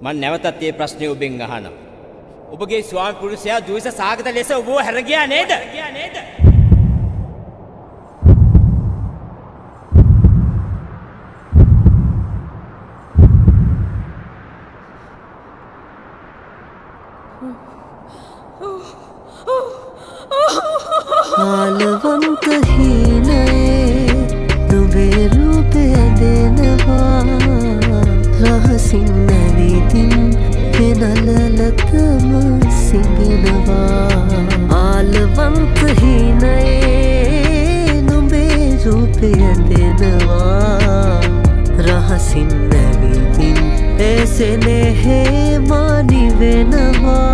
මම නැවතත් මේ ප්‍රශ්නේ ඔබෙන් අහනවා. ඔබගේ ස්වාමි පුරුෂයා ද්වේෂ සාගත ලෙස ඔබව හැර ගියා නේද? ආලවන්ත හීනයේ නුඹේ රූපය දෙනවා රහසින් නැවිතින් පෙනලලතම සිඹෙනවා ආලවන්ත හීනයේ නුඹේ රූපය දෙනවා රහසින් නැවිතින් එසෙනෙහි මානි වෙනවා